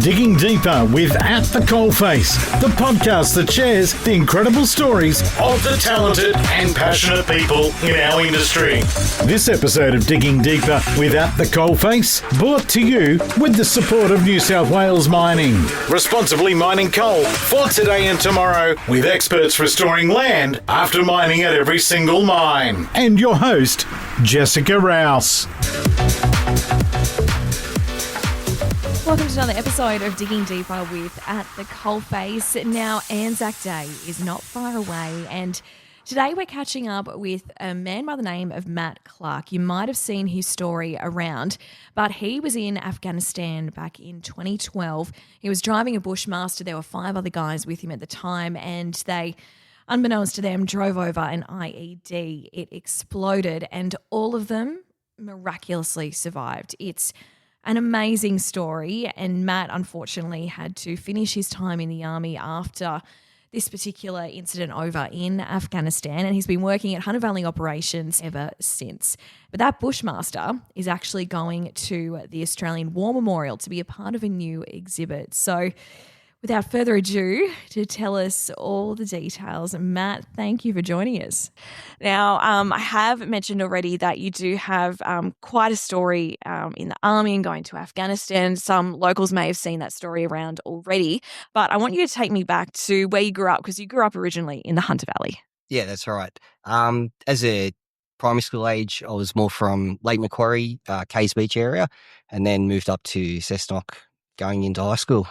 Digging Deeper with At the Coalface, the podcast that shares the incredible stories of the talented and passionate people in our industry. This episode of Digging Deeper with At the Coalface brought to you with the support of New South Wales Mining. Responsibly mining coal for today and tomorrow with experts restoring land after mining at every single mine. And your host, Jessica Rouse. Welcome to another episode of Digging Deeper with At the Coalface. Now, Anzac Day is not far away, and today we're catching up with a man by the name of Matt Clarke. You might have seen his story around, but he was in Afghanistan back in 2012. He was driving a Bushmaster. There were 5 other guys with him at the time, and they, unbeknownst to them, drove over an IED. It exploded, and all of them miraculously survived. It's an amazing story, and Matt unfortunately had to finish his time in the army after this particular incident over in Afghanistan, and he's been working at Hunter Valley operations ever since. But that Bushmaster is actually going to the Australian War Memorial to be a part of a new exhibit. So without further ado, to tell us all the details, Matt, thank you for joining us. Now, I have mentioned already that you do have quite a story in the army and going to Afghanistan. Some locals may have seen that story around already, but I want you to take me back to where you grew up, because you grew up originally in the Hunter Valley. Yeah, that's right. As a primary school age, I was more from Lake Macquarie, Cays Beach area, and then moved up to Cessnock going into high school.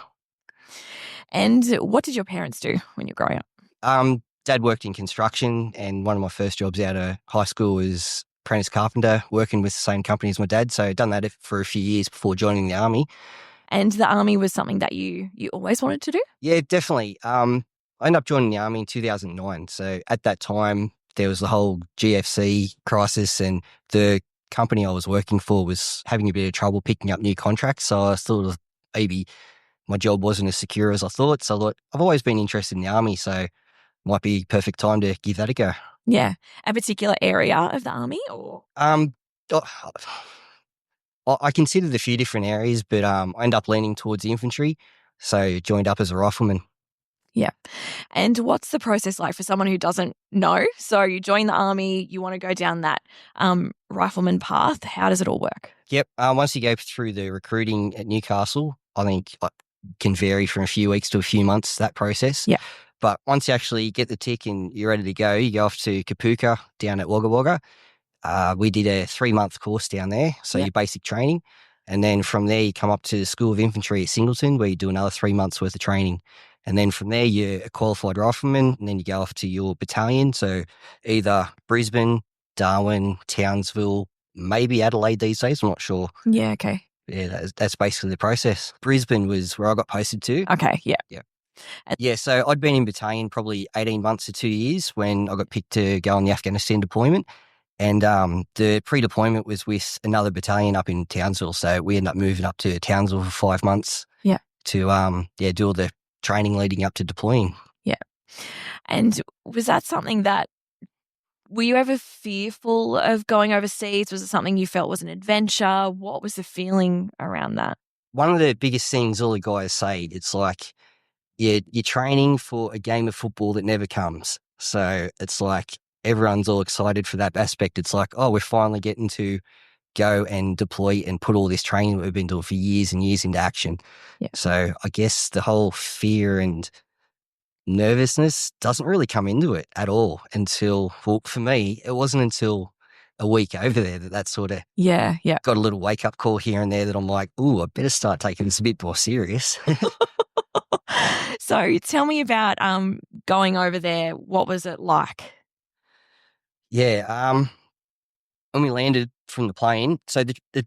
And what did your parents do when you were growing up? Dad worked in construction, and one of my first jobs out of high school was apprentice carpenter, working with the same company as my dad. So I'd done that for a few years before joining the army. And the army was something that you always wanted to do? Yeah, definitely. I ended up joining the army in 2009. So at that time, there was the whole GFC crisis, and the company I was working for was having a bit of trouble picking up new contracts. So I thought maybe my job wasn't as secure as I thought. So I thought, I've always been interested in the army, so might be perfect time to give that a go. Yeah. A particular area of the army, or? I considered a few different areas, but I ended up leaning towards the infantry, so joined up as a rifleman. Yeah. And what's the process like for someone who doesn't know? So you join the army, you want to go down that rifleman path. How does it all work? Yep. Once you go through the recruiting at Newcastle, I think can vary from a few weeks to a few months, that process. Yeah. But once you actually get the tick and you're ready to go, you go off to Kapuka down at Wagga Wagga. We did a 3-month course down there, so your basic training. And then from there, you come up to the School of Infantry at Singleton, where you do another 3 months worth of training. And then from there, you're a qualified rifleman, and then you go off to your battalion. So either Brisbane, Darwin, Townsville, maybe Adelaide these days, I'm not sure. Yeah, okay. Yeah, that's basically the process. Brisbane was where I got posted to. Okay, yeah. Yeah. Yeah, so I'd been in battalion probably 18 months to 2 years when I got picked to go on the Afghanistan deployment. And the pre-deployment was with another battalion up in Townsville. So we ended up moving up to Townsville for 5 months to do all the training leading up to deploying. Yeah. And was that something that, were you ever fearful of going overseas? Was it something you felt was an adventure? What was the feeling around that? One of the biggest things all the guys say, it's like you're training for a game of football that never comes. So it's like everyone's all excited for that aspect. It's like, oh, we're finally getting to go and deploy and put all this training that we've been doing for years and years into action. Yeah. So I guess the whole fear and nervousness doesn't really come into it at all until, well, for me, it wasn't until a week over there that sort of got a little wake-up call here and there that I'm like, ooh, I better start taking this a bit more serious. So tell me about going over there. What was it like? Yeah, when we landed from the plane, so the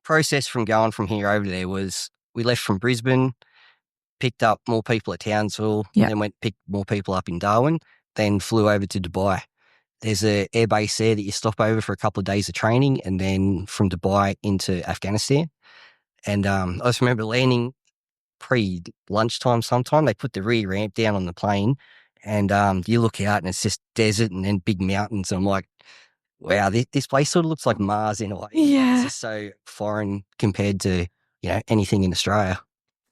process from going from here over there was we left from Brisbane, picked up more people at Townsville, then picked more people up in Darwin, then flew over to Dubai. There's an air base there that you stop over for a couple of days of training, and then from Dubai into Afghanistan. And I just remember landing pre-lunchtime sometime. They put the rear ramp down on the plane, and you look out and it's just desert and then big mountains. And I'm like, wow, this place sort of looks like Mars in a way. Yeah. It's just so foreign compared to, anything in Australia.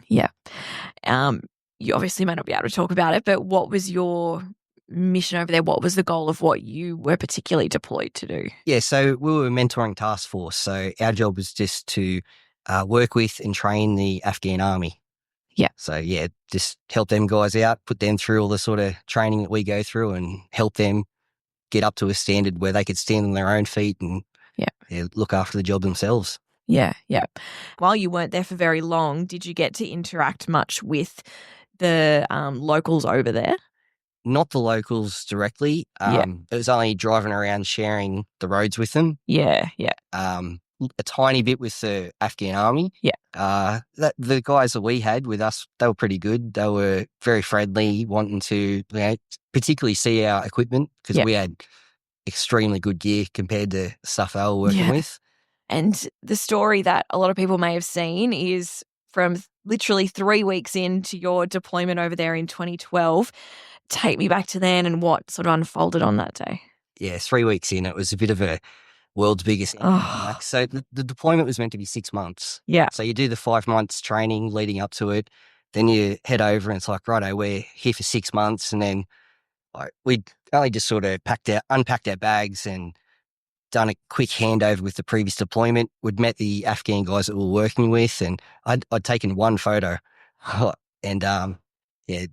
Yeah. You obviously may not be able to talk about it, but what was your mission over there? What was the goal of what you were particularly deployed to do? Yeah, so we were a mentoring task force. So our job was just to work with and train the Afghan army. Yeah. So, yeah, just help them guys out, put them through all the sort of training that we go through and help them get up to a standard where they could stand on their own feet and look after the job themselves. Yeah, yeah. While you weren't there for very long, did you get to interact much with the locals over there? Not the locals directly. It was only driving around sharing the roads with them. Yeah, yeah. A tiny bit with the Afghan army. Yeah. The guys that we had with us, they were pretty good. They were very friendly, wanting to particularly see our equipment because we had extremely good gear compared to stuff they were working with. And the story that a lot of people may have seen is from literally 3 weeks into your deployment over there in 2012. Take me back to then and what sort of unfolded on that day. Yeah, 3 weeks in, it was a bit of a world's biggest. So the deployment was meant to be 6 months. Yeah. So you do the 5 months training leading up to it. Then you head over and it's like, righto, we're here for 6 months. And then we'd only just sort of unpacked our bags and done a quick handover with the previous deployment. We'd met the Afghan guys that we were working with and I'd taken one photo and I'm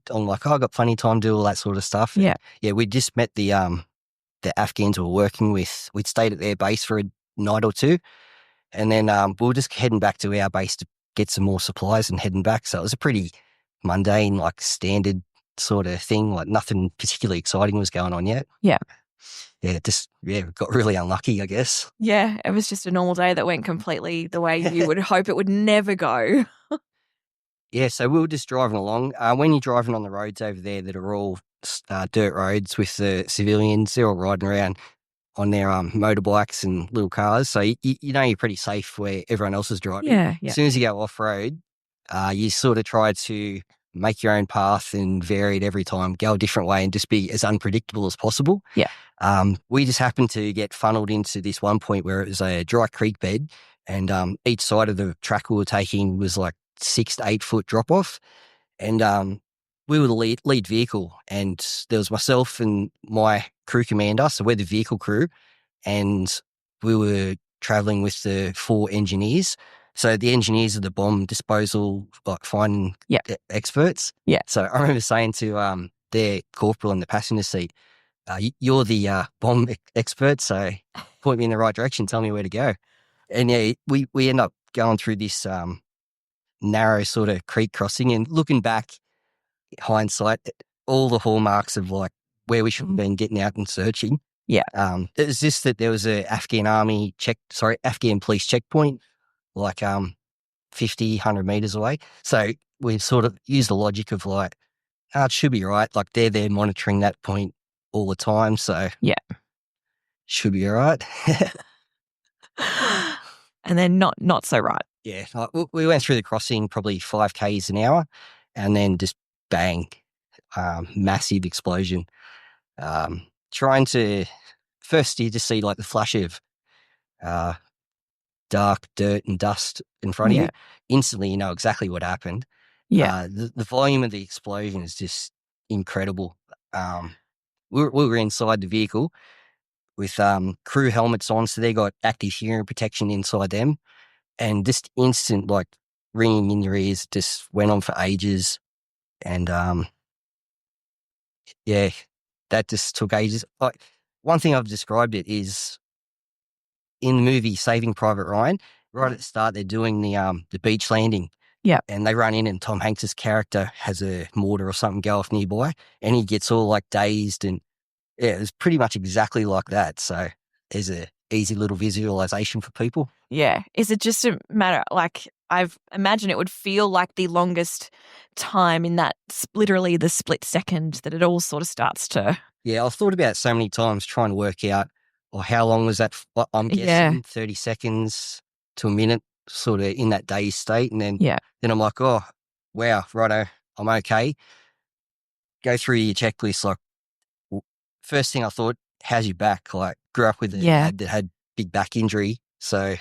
like, I got plenty of time to do all that sort of stuff. Yeah. And, we just met the Afghans we were working with. We'd stayed at their base for a night or two and then we were just heading back to our base to get some more supplies and heading back. So it was a pretty mundane, like standard sort of thing, like nothing particularly exciting was going on yet. Yeah. Got really unlucky, I guess. Yeah, it was just a normal day that went completely the way you would hope it would never go. Yeah, so we were just driving along. When you're driving on the roads over there that are all dirt roads with the civilians, they're all riding around on their motorbikes and little cars. So you know you're pretty safe where everyone else is driving. Yeah. As soon as you go off-road, you sort of try to make your own path and vary it every time, go a different way and just be as unpredictable as possible. Yeah. We just happened to get funneled into this one point where it was a dry creek bed and each side of the track we were taking was like 6 to 8 foot drop off. And we were the lead vehicle and there was myself and my crew commander. So we're the vehicle crew and we were traveling with the 4 engineers. So the engineers are the bomb disposal, like finding experts. Yeah. So I remember saying to their corporal in the passenger seat, you're the bomb expert, so point me in the right direction, tell me where to go. And we end up going through this narrow sort of creek crossing and looking back, hindsight, all the hallmarks of like where we should have been getting out and searching. Yeah. It was just that there was a Afghan police checkpoint like 50, 100 meters away. So we sort of used the logic of like, it should be right. Like they're there monitoring that point all the time. So should be all right. And then not so right. Yeah. We went through the crossing probably 5 Ks an hour and then just bang, massive explosion. Trying to, first you just see like the flash of dark dirt and dust in front of you. Instantly you know exactly what happened. Yeah. The volume of the explosion is just incredible. We were inside the vehicle with crew helmets on, so they got active hearing protection inside them. And just instant, like, ringing in your ears just went on for ages. And, that just took ages. Like, one thing I've described it is in the movie Saving Private Ryan, right at the start, they're doing the beach landing. Yeah. And they run in and Tom Hanks's character has a mortar or something go off nearby and he gets all like dazed and it was pretty much exactly like that. So there's a easy little visualization for people. Yeah. Is it just a matter, like, I've imagined it would feel like the longest time in that literally the split second that it all sort of starts to. Yeah, I've thought about it so many times trying to work out, how long was that? I'm guessing 30 seconds to a minute, sort of in that dazed state. And then, then I'm like, oh, wow, righto, I'm okay. Go through your checklist. Like, first thing I thought, how's your back? Like, grew up with a dad that had big back injury. So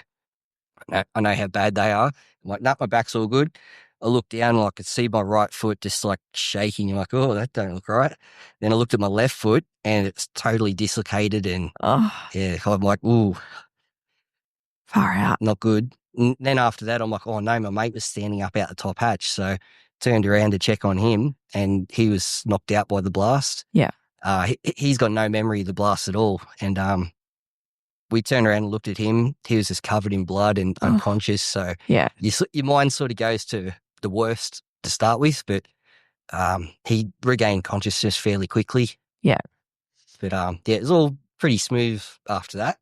I know how bad they are. I'm like, nah, my back's all good. I looked down and I could see my right foot just like shaking. I'm like, oh, that don't look right. Then I looked at my left foot and it's totally dislocated and yeah, I'm like, ooh, far out. not good. And then after that, I'm like, oh no, my mate was standing up out the top hatch. So turned around to check on him and he was knocked out by the blast. Yeah. He's got no memory of the blast at all. And we turned around and looked at him. He was just covered in blood and unconscious. So yeah, your mind sort of goes to the worst to start with, but he regained consciousness fairly quickly. Yeah. But yeah, it was all pretty smooth after that.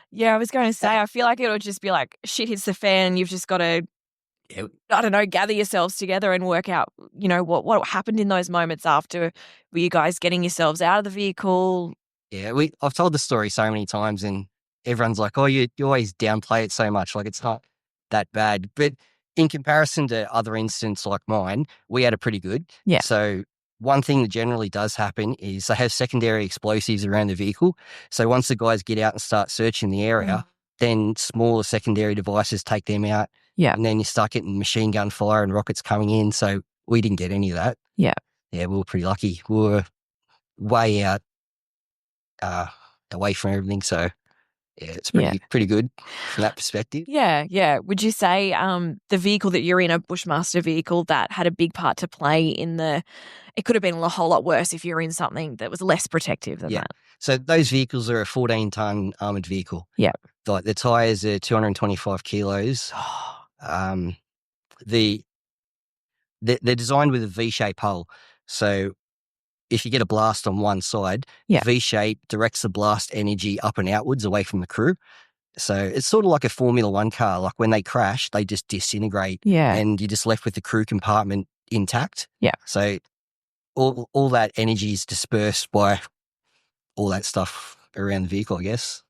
Yeah, I was going to say, I feel like it would just be like shit hits the fan. You've just got to, I don't know, gather yourselves together and work out, what happened in those moments after. Were you guys getting yourselves out of the vehicle? Yeah, I've told the story so many times and everyone's like, oh, you always downplay it so much. Like it's not that bad. But in comparison to other incidents like mine, we had it pretty good. Yeah. So one thing that generally does happen is they have secondary explosives around the vehicle. So once the guys get out and start searching the area, then smaller secondary devices take them out. Yeah. And then you start getting machine gun fire and rockets coming in. So we didn't get any of that. Yeah. Yeah, we were pretty lucky. We were way out away from everything. So yeah, it's pretty good from that perspective. Yeah, yeah. Would you say the vehicle that you're in, a Bushmaster vehicle, that had a big part to play in it could have been a whole lot worse if you're in something that was less protective than that? So those vehicles are a 14-ton armoured vehicle. Yeah. Like the tyres are 225 kilos. They're designed with a V-shaped hull. So if you get a blast on one side, V-shape directs the blast energy up and outwards away from the crew. So it's sort of like a Formula One car. Like when they crash, they just disintegrate. Yeah. And you're just left with the crew compartment intact. Yeah. So all that energy is dispersed by all that stuff around the vehicle, I guess.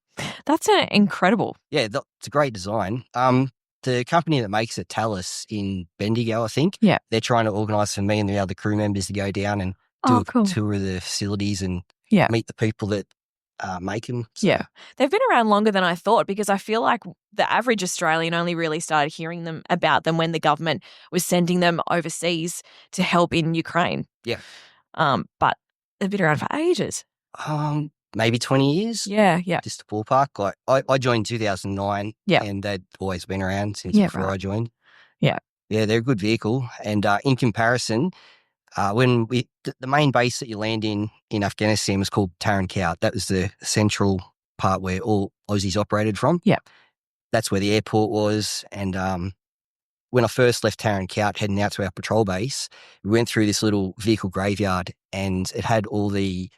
That's incredible. Yeah, it's a great design. The company that makes it, Talus in Bendigo, I think, they're trying to organise for me and the other crew members to go down and do a tour of the facilities and meet the people that make them. So. Yeah. They've been around longer than I thought, because I feel like the average Australian only really started hearing about them when the government was sending them overseas to help in Ukraine. Yeah. But they've been around for ages. Maybe 20 years. Yeah, yeah. Just a ballpark. Like I joined 2009 and they'd always been around since before I joined. Yeah. Yeah, they're a good vehicle. And in comparison, when the main base that you land in Afghanistan was called Tarankout. That was the central part where all Aussies operated from. Yeah. That's where the airport was. And when I first left Tarankout heading out to our patrol base, we went through this little vehicle graveyard and it had all the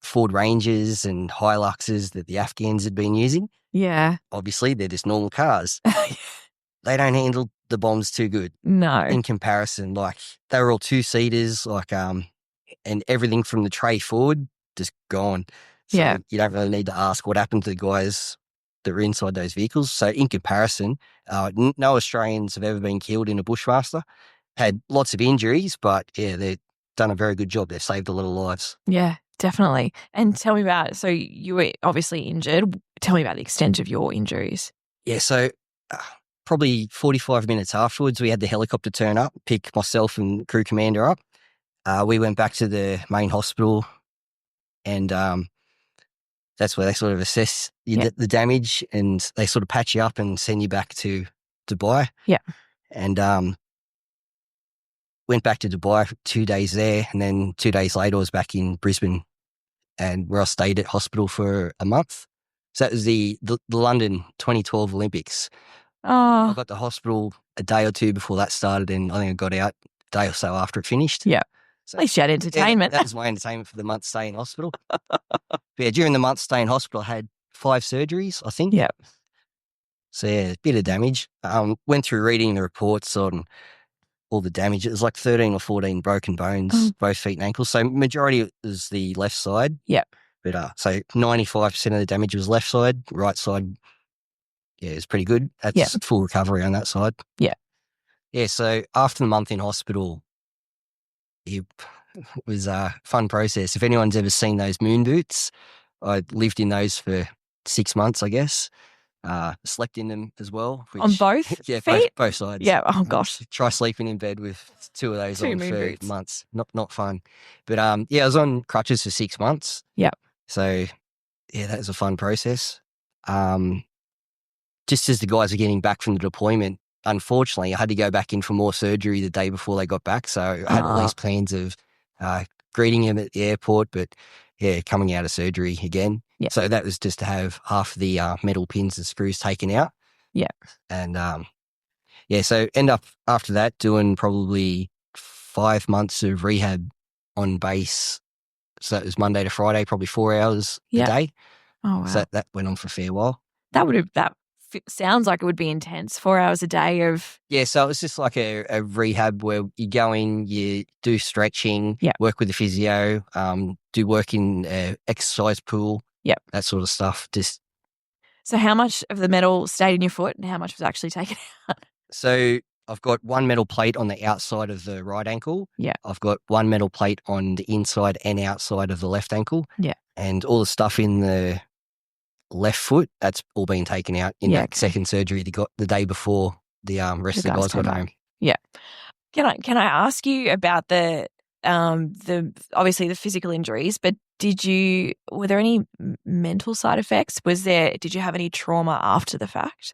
Ford Rangers and Hiluxes that the Afghans had been using. Yeah. Obviously, they're just normal cars. They don't handle the bombs too good. No. In comparison, like they were all 2-seaters, like and everything from the tray forward just gone. So you don't really need to ask what happened to the guys that were inside those vehicles. So in comparison, no Australians have ever been killed in a Bushmaster. Had lots of injuries, but they've done a very good job. They've saved a lot of lives. Yeah, definitely. And tell me about, so you were obviously injured. Tell me about the extent of your injuries. Yeah, so probably 45 minutes afterwards, we had the helicopter turn up, pick myself and crew commander up. We went back to the main hospital and that's where they sort of assess the damage and they sort of patch you up and send you back to Dubai. Yeah. And went back to Dubai for 2 days there and then 2 days later I was back in Brisbane and where I stayed at hospital for a month. So that was the London 2012 Olympics. Oh. I got to hospital a day or two before that started and I think I got out a day or so after it finished. Yeah. So, at least you had entertainment. That was my entertainment for the month stay in hospital. During the month stay in hospital, I had 5 surgeries, I think. Yeah. So, a bit of damage. Went through reading the reports on all the damage. It was like 13 or 14 broken bones, both feet and ankles. So, majority was the left side. Yeah. But so 95% of the damage was left side, right side. Yeah, it's pretty good. That's full recovery on that side. Yeah. Yeah, so after the month in hospital, it was a fun process. If anyone's ever seen those moon boots, I lived in those for 6 months, I guess. slept in them as well. On both yeah, feet? both sides. Yeah. Oh, gosh. Try sleeping in bed with two of those Two on moon for boots. months. Not fun. But I was on crutches for 6 months. Yeah. So yeah, that was a fun process. Just as the guys are getting back from the deployment, unfortunately, I had to go back in for more surgery the day before they got back. So I had all these plans of greeting him at the airport, but yeah, coming out of surgery again. Yeah. So that was just to have half the metal pins and screws taken out. Yeah. And so end up after that doing probably 5 months of rehab on base. So it was Monday to Friday, probably 4 hours a day. Oh, wow. So that went on for a fair while. That sounds like it would be intense. 4 hours a day of... Yeah, so it was just like a rehab where you go in, you do stretching, work with the physio, do work in exercise pool, that sort of stuff. So how much of the metal stayed in your foot and how much was actually taken out? So I've got one metal plate on the outside of the right ankle. Yeah. I've got one metal plate on the inside and outside of the left ankle. Yeah. And all the stuff in the left foot, that's all been taken out in that second surgery they got the day before the rest of the guys got home. Yeah. Can I ask you about the obviously the physical injuries, but were there any mental side effects? Did you have any trauma after the fact?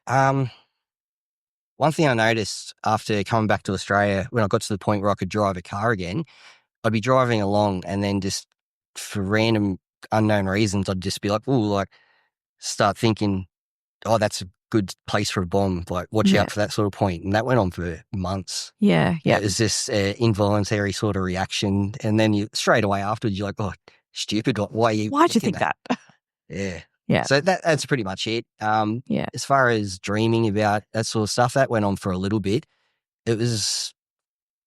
One thing I noticed after coming back to Australia, when I got to the point where I could drive a car again, I'd be driving along and then just for random unknown reasons, I'd just be like, start thinking, oh, that's a good place for a bomb. Like, watch out for that sort of point. And that went on for months. Yeah, yeah. It was this involuntary sort of reaction. And then you straight away afterwards, you're like, oh, stupid. Why'd you think that? Yeah. Yeah. So that's pretty much it. As far as dreaming about that sort of stuff, that went on for a little bit. It was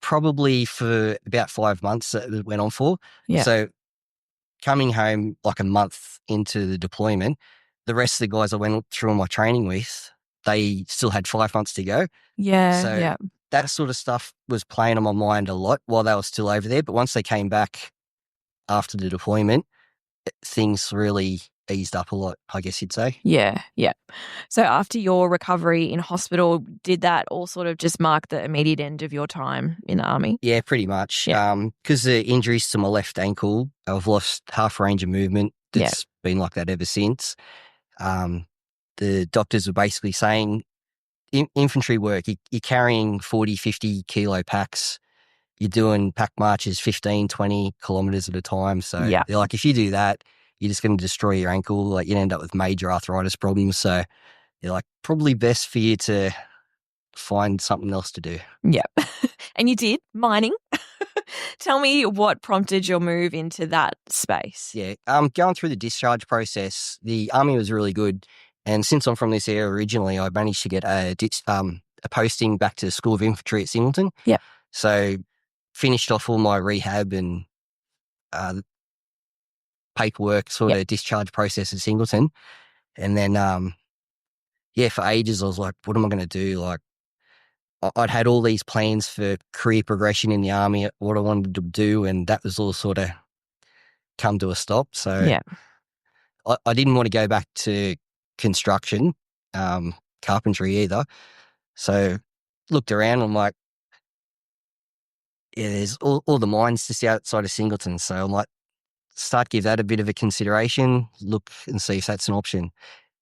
probably for about 5 months that it went on for. Yeah. So coming home like a month into the deployment, the rest of the guys I went through all my training with, they still had 5 months to go. Yeah. So that sort of stuff was playing on my mind a lot while they were still over there. But once they came back after the deployment, things really eased up a lot, I guess you'd say. Yeah, yeah. So after your recovery in hospital, did that all sort of just mark the immediate end of your time in the army? Yeah, pretty much. Yeah. Because the injuries to my left ankle, I've lost half range of movement. It's been like that ever since. The doctors were basically saying, infantry work, you're carrying 40, 50 kilo packs. You're doing pack marches 15, 20 kilometers at a time. So they're like, if you do that, you're just going to destroy your ankle. Like, you'd end up with major arthritis problems. So they're like, probably best for you to find something else to do. Yeah. And you did, mining. Tell me what prompted your move into that space. Yeah. Going through the discharge process, the army was really good. And since I'm from this area originally, I managed to get a posting back to the School of Infantry at Singleton. Yeah. So finished off all my rehab and paperwork sort of discharge process at Singleton. And then, for ages I was like, what am I going to do? Like, I'd had all these plans for career progression in the army, what I wanted to do, and that was all sort of come to a stop. So I didn't want to go back to construction, carpentry either. So looked around, I'm like, there's all the mines just outside of Singleton. So I'm like, give that a bit of a consideration, look and see if that's an option.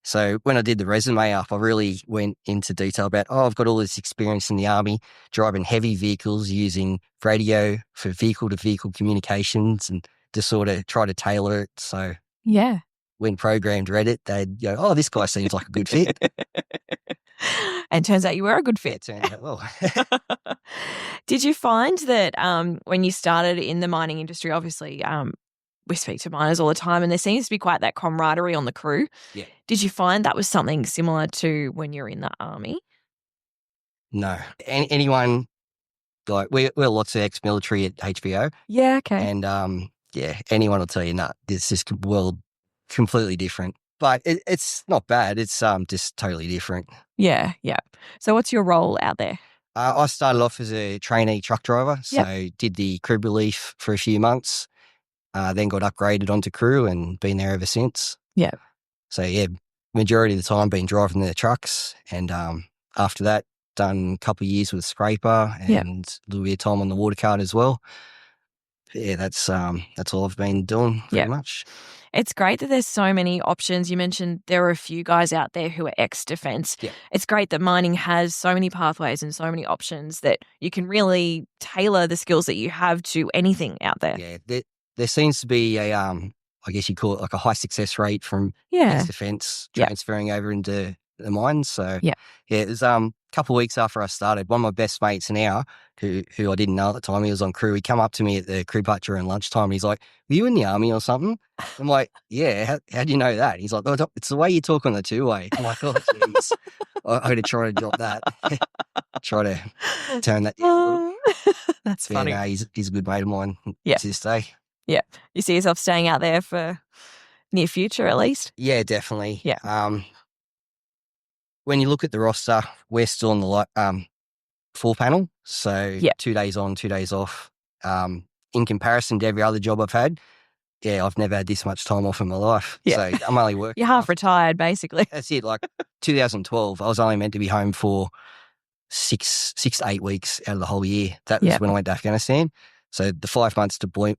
So when I did the resume up, I really went into detail about, I've got all this experience in the army, driving heavy vehicles, using radio for vehicle-to-vehicle communications, and just sort of try to tailor it. So when programmed read it, they'd go, oh, this guy seems like a good fit. And turns out you were a good fit. Yeah, it turned out well. Did you find that when you started in the mining industry, obviously we speak to miners all the time, and there seems to be quite that camaraderie on the crew. Yeah. Did you find that was something similar to when you're in the army? No. Anyone, like, we're lots of ex-military at HBO. Yeah, okay. And, anyone will tell you, it's just world completely different. But it's not bad. It's just totally different. Yeah, yeah. So what's your role out there? I started off as a trainee truck driver, so did the crib relief for a few months. Then got upgraded onto crew and been there ever since. Yeah. So, majority of the time been driving the trucks, and after that, done a couple of years with scraper and a little bit of time on the water cart as well. Yeah, that's all I've been doing pretty much. It's great that there's so many options. You mentioned there are a few guys out there who are ex-defence. Yeah. It's great that mining has so many pathways and so many options that you can really tailor the skills that you have to anything out there. Yeah, there seems to be a I guess you call it like a high success rate from ex-defence transferring over into the mines. So it was a couple of weeks after I started, one of my best mates now, who I didn't know at the time, he was on crew. He come up to me at the crew hut during lunchtime. And he's like, "Were you in the army or something?" I'm like, "Yeah, how do you know that?" He's like, "Oh, it's the way you talk on the two-way." I'm like, "Oh, jeez, I'm going to try to drop that." Try to turn that down a little. That's funny. No, he's a good mate of mine to this day. Yeah. You see yourself staying out there for near future at least? Yeah, definitely. Yeah. When you look at the roster, we're still on the full panel. So 2 days on, 2 days off. In comparison to every other job I've had, I've never had this much time off in my life. Yeah. So I'm only working. You're half retired, basically. That's it. Like 2012, I was only meant to be home for six to 8 weeks out of the whole year. That was when I went to Afghanistan. So the 5 months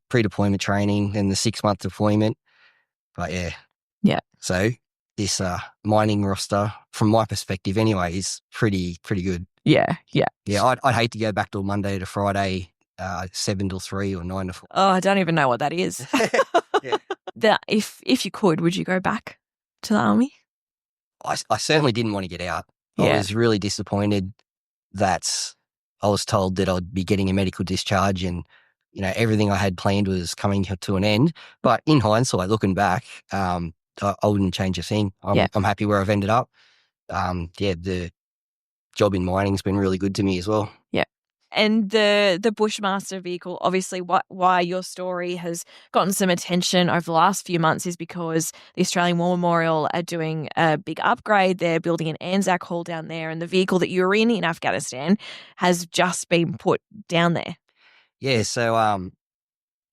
pre-deployment training and the 6-month deployment. But so this mining roster, from my perspective anyway, is pretty good. Yeah. I'd hate to go back to Monday to Friday, 7 till 3 or 9 to 4. Oh, I don't even know what that is. If you could, would you go back to the army? I certainly didn't want to get out. I was really disappointed that I was told that I'd be getting a medical discharge, and everything I had planned was coming to an end. But in hindsight, looking back, I wouldn't change a thing. I'm happy where I've ended up. The job in mining's been really good to me as well. Yeah. And the Bushmaster vehicle, obviously why your story has gotten some attention over the last few months is because the Australian War Memorial are doing a big upgrade. They're building an Anzac Hall down there, and the vehicle that you were in Afghanistan has just been put down there. Yeah, so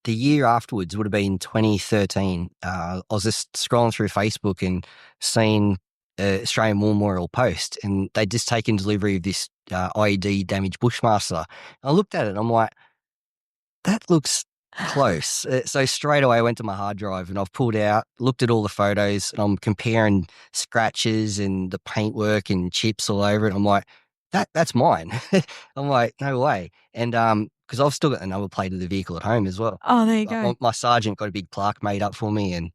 the year afterwards would have been 2013. I was just scrolling through Facebook and seeing Australian War Memorial post, and they'd just taken delivery of this IED damaged Bushmaster. I looked at it and I'm like, that looks close. So straight away I went to my hard drive and I've pulled out, looked at all the photos, and I'm comparing scratches and the paintwork and chips all over it. I'm like, that's mine. I'm like, no way. And because I've still got the number plate of the vehicle at home as well. Oh, there you go. My sergeant got a big plaque made up for me, and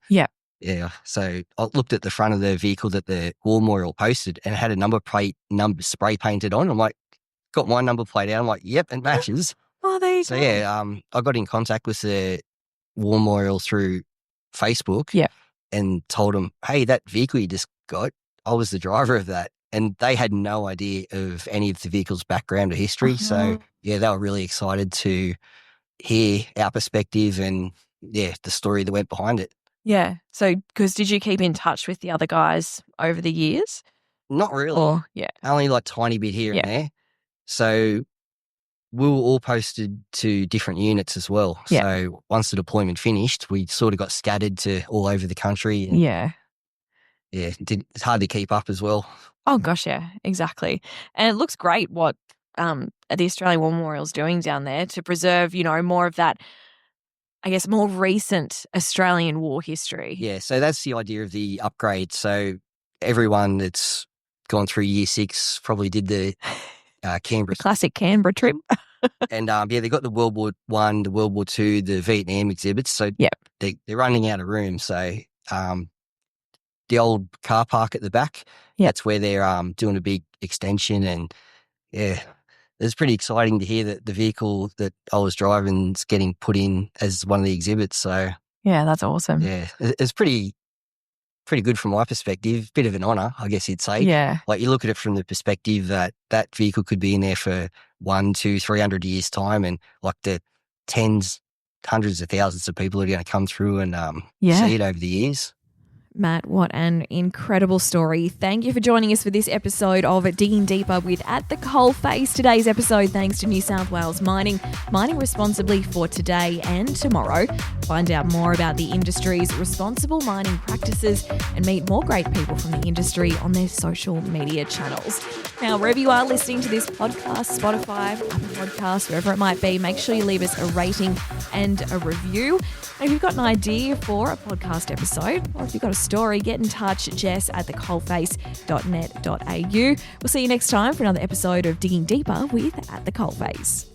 so I looked at the front of the vehicle that the War Memorial posted, and it had a number spray painted on. I'm like, got my number plate out. I'm like, yep, it matches. Oh, there you go. So I got in contact with the War Memorial through Facebook and told them, hey, that vehicle you just got, I was the driver of that. And they had no idea of any of the vehicle's background or history. So, they were really excited to hear our perspective and, the story that went behind it. Yeah. So, because did you keep in touch with the other guys over the years? Not really. Or, only like tiny bit here and there. So we were all posted to different units as well. So once the deployment finished, we sort of got scattered to all over the country. And it's hard to keep up as well. Oh gosh, yeah, exactly. And it looks great what the Australian War Memorial's doing down there to preserve, more of that, I guess, more recent Australian war history. Yeah, so that's the idea of the upgrade. So everyone that's gone through Year 6 probably did the Canberra. The classic Canberra trip. And they got the World War I, the World War II, the Vietnam exhibits. So they're running out of room. So the old car park at the back, that's where they're doing a big extension. And it's pretty exciting to hear that the vehicle that I was driving is getting put in as one of the exhibits. So yeah, that's awesome. Yeah, it's pretty good from my perspective. Bit of an honour, I guess you'd say. Yeah. Like you look at it from the perspective that vehicle could be in there for 100, 200, 300 years time, and like the tens, hundreds of thousands of people are going to come through and see it over the years. Matt, what an incredible story. Thank you for joining us for this episode of Digging Deeper with At the Coalface. Today's episode thanks to New South Wales Mining responsibly for today and tomorrow. Find out more about the industry's responsible mining practices and meet more great people from the industry on their social media channels. Now, wherever you are listening to this podcast, Spotify, Apple Podcasts, wherever it might be, make sure you leave us a rating and a review. If you've got an idea for a podcast episode, or if you've got a story, get in touch, Jess at thecoalface.net.au. We'll see you next time for another episode of Digging Deeper with At the Coalface.